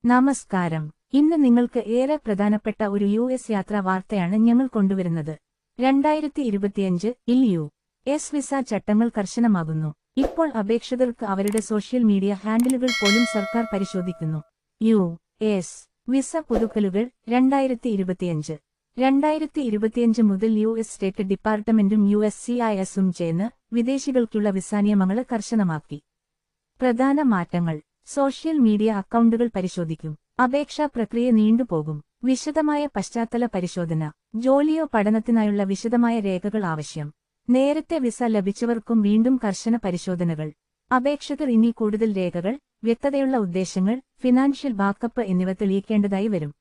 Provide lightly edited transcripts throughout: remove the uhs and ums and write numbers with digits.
നമസ്കാരം. ഇന്ന് നിങ്ങൾക്ക് ഏറെ പ്രധാനപ്പെട്ട ഒരു യുഎസ് യാത്രാ വാർത്തയാണ് ഞങ്ങൾ കൊണ്ടുവരുന്നത്. 2025 യു.എസ് വിസ ചട്ടങ്ങൾ കർശനമാകുന്നു. ഇപ്പോൾ അപേക്ഷകർക്ക് അവരുടെ സോഷ്യൽ മീഡിയ ഹാൻഡിലുകൾ പോലും സർക്കാർ പരിശോധിക്കുന്നു. യു.എസ് വിസ പുതുക്കലുകൾ 2025 2025 മുതൽ യു.എസ് സ്റ്റേറ്റ് ഡിപ്പാർട്ട്മെന്റും USCIS-ഉം ചേർന്ന് വിദേശികൾക്കുള്ള വിസ നിയമങ്ങൾ കർശനമാക്കി. പ്രധാന മാറ്റങ്ങൾ: സോഷ്യൽ മീഡിയ അക്കൗണ്ടുകൾ പരിശോധിക്കും. അപേക്ഷാ പ്രക്രിയ നീണ്ടുപോകും. വിശദമായ പശ്ചാത്തല പരിശോധന. ജോലിയോ പഠനത്തിനായുള്ള വിശദമായ രേഖകൾ ആവശ്യം. നേരത്തെ വിസ ലഭിച്ചവർക്കും വീണ്ടും കർശന പരിശോധനകൾ. അപേക്ഷകർ ഇനി കൂടുതൽ രേഖകൾ, വ്യക്തതയുള്ള ഉദ്ദേശങ്ങൾ, ഫിനാൻഷ്യൽ ബാക്കപ്പ് എന്നിവ തെളിയിക്കേണ്ടതായി വരും.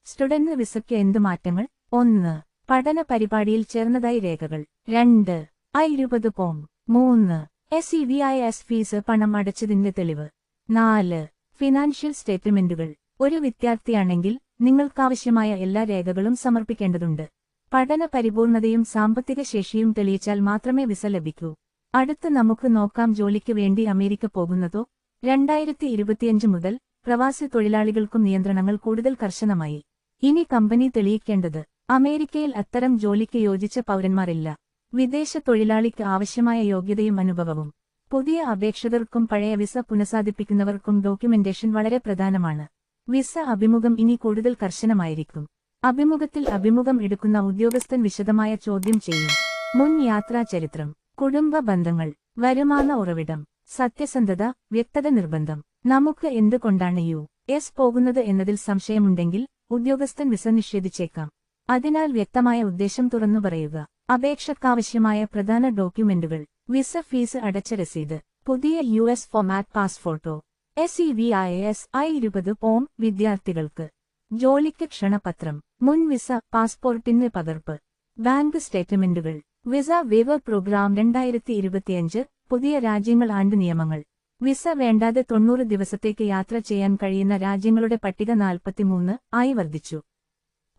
സ്റ്റുഡന്റ് വിസയ്ക്ക് എന്ത് മാറ്റങ്ങൾ? 1. പഠന പരിപാടിയിൽ ചേർന്നതായി രേഖകൾ. 2. I-20 form. 3. SEVIS ഫീസ് പണം അടച്ചതിന്റെ തെളിവ്. 4. ഫിനാൻഷ്യൽ സ്റ്റേറ്റ്മെന്റുകൾ. ഒരു വിദ്യാർത്ഥിയാണെങ്കിൽ നിങ്ങൾക്കാവശ്യമായ എല്ലാ രേഖകളും സമർപ്പിക്കേണ്ടതുണ്ട്. പഠന പരിപൂർണതയും സാമ്പത്തിക ശേഷിയും തെളിയിച്ചാൽ മാത്രമേ വിസ ലഭിക്കൂ. അടുത്ത് നമുക്ക് നോക്കാം ജോലിക്ക് വേണ്ടി അമേരിക്ക പോകുന്നതോ? 2025 മുതൽ പ്രവാസി തൊഴിലാളികൾക്കും നിയന്ത്രണങ്ങൾ കൂടുതൽ കർശനമായി. ഇനി കമ്പനി തെളിയിക്കേണ്ടത്. അമേരിക്കയിൽ അത്തരം ജോലിക്ക് യോജിച്ച പൗരന്മാരില്ല. വിദേശ തൊഴിലാളിക്ക് ആവശ്യമായ യോഗ്യതയും അനുഭവവും. പുതിയ അപേക്ഷകർക്കും പഴയ വിസ പുനഃസ്ഥാപിപ്പിക്കുന്നവർക്കും ഡോക്യുമെന്റേഷൻ വളരെ പ്രധാനമാണ്. വിസ അഭിമുഖം ഇനി കൂടുതൽ കർശനമായിരിക്കും. അഭിമുഖത്തിൽ അഭിമുഖം എടുക്കുന്ന ഉദ്യോഗസ്ഥൻ വിശദമായ ചോദ്യം ചെയ്യും. മുൻ യാത്രാ ചരിത്രം, കുടുംബ ബന്ധങ്ങൾ, വരുമാന ഉറവിടം, സത്യസന്ധത, വ്യക്തത നിർബന്ധം. നമുക്ക് എന്തുകൊണ്ടാണ് യു.എസ് പോകുന്നത് എന്നതിൽ സംശയമുണ്ടെങ്കിൽ ഉദ്യോഗസ്ഥൻ വിസ നിഷേധിച്ചേക്കാം. അതിനാൽ വ്യക്തമായ ഉദ്ദേശം തുറന്നു പറയുക. അപേക്ഷക്കാവശ്യമായ പ്രധാന ഡോക്യുമെന്റുകൾ: വിസ ഫീസ് അടച്ച രസീത്, പുതിയ യുഎസ് ഫോമാറ്റ് പാസ്പോർട്ടോ, SEVIS I-20 ഫോം. വിദ്യാർത്ഥികൾക്ക് ജോലിക്ക് ക്ഷണപത്രം, മുൻ വിസ പാസ്പോർട്ടിന് പകർപ്പ്, ബാങ്ക് സ്റ്റേറ്റ്മെന്റുകൾ. വിസ വേവർ പ്രോഗ്രാം 2025 പുതിയ രാജ്യങ്ങൾ ആണ്ട് നിയമങ്ങൾ. വിസ വേണ്ടാതെ 90 ദിവസത്തേക്ക് യാത്ര ചെയ്യാൻ കഴിയുന്ന രാജ്യങ്ങളുടെ പട്ടിക 43 ആയി വർദ്ധിച്ചു.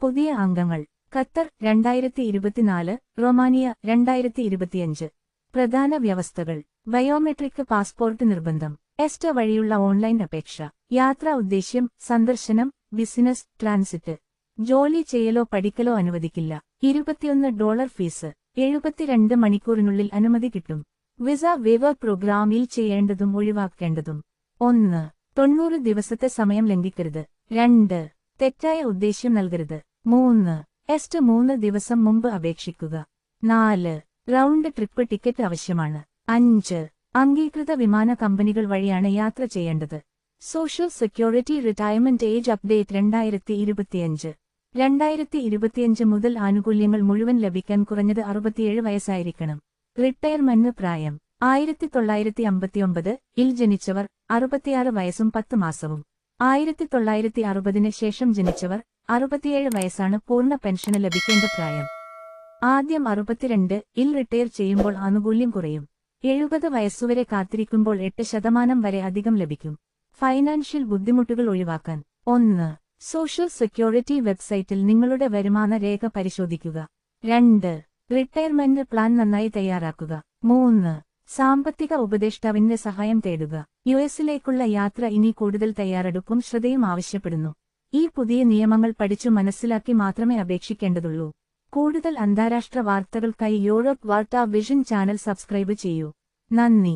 പുതിയ അംഗങ്ങൾ: ഖത്തർ 2024, റൊമാനിയ 2025. പ്രധാന വ്യവസ്ഥകൾ: ബയോമെട്രിക് പാസ്പോർട്ട് നിർബന്ധം. എസ്റ്റ വഴിയുള്ള ഓൺലൈൻ അപേക്ഷ. യാത്രാ ഉദ്ദേശ്യം: സന്ദർശനം, ബിസിനസ്, ട്രാൻസിറ്റ്. ജോലി ചെയ്യലോ പഠിക്കലോ അനുവദിക്കില്ല. $21 ഫീസ്. 72 മണിക്കൂറിനുള്ളിൽ അനുമതി കിട്ടും. വിസ വേവർ പ്രോഗ്രാമിൽ ചെയ്യേണ്ടതും ഒഴിവാക്കേണ്ടതും: 1. 90 ദിവസത്തെ സമയം ലംഘിക്കരുത്. 2. തെറ്റായ ഉദ്ദേശ്യം നൽകരുത്. 3. എസ്റ്റ് 3 ദിവസം മുമ്പ് അപേക്ഷിക്കുക. 4. റൗണ്ട് ട്രിപ്പ് ടിക്കറ്റ് ആവശ്യമാണ്. 5. അംഗീകൃത വിമാന കമ്പനികൾ വഴിയാണ് യാത്ര ചെയ്യേണ്ടത്. Social security retirement age update 2025 2025 മുതൽ ആനുകൂല്യങ്ങൾ മുഴുവൻ ലഭിക്കാൻ കുറഞ്ഞത് 67 വയസ്സായിരിക്കണം. റിട്ടയർമെന്റ് പ്രായം: 1959 ജനിച്ചവർ 66 വയസ്സും 10 മാസവും. 1960 ശേഷം ജനിച്ചവർ 67 വയസ്സാണ് പൂർണ്ണ പെൻഷന് ലഭിക്കേണ്ട പ്രായം. ആദ്യം 62 റിട്ടയർ ചെയ്യുമ്പോൾ ആനുകൂല്യം കുറയും. 70 വയസ്സുവരെ കാത്തിരിക്കുമ്പോൾ 8% വരെ അധികം ലഭിക്കും. ഫൈനാൻഷ്യൽ ബുദ്ധിമുട്ടുകൾ ഒഴിവാക്കാൻ: 1. സോഷ്യൽ സെക്യൂരിറ്റി വെബ്സൈറ്റിൽ നിങ്ങളുടെ വരുമാന രേഖ പരിശോധിക്കുക. 2. റിട്ടയർമെന്റ് പ്ലാൻ നന്നായി തയ്യാറാക്കുക. 3. സാമ്പത്തിക ഉപദേഷ്ടാവിന്റെ സഹായം തേടുക. യുഎസിലേക്കുള്ള യാത്ര ഇനി കൂടുതൽ തയ്യാറെടുപ്പും ശ്രദ്ധയും ആവശ്യപ്പെടുന്നു. ഈ പുതിയ നിയമങ്ങൾ പഠിച്ചു മനസ്സിലാക്കി മാത്രമേ അപേക്ഷിക്കേണ്ടതുള്ളൂ. കൂടുതൽ അന്താരാഷ്ട്ര വാർത്തകൾക്കായി യൂറോപ്പ് വാർത്താ വിഷൻ ചാനൽ സബ്സ്ക്രൈബ് ചെയ്യൂ. നന്ദി.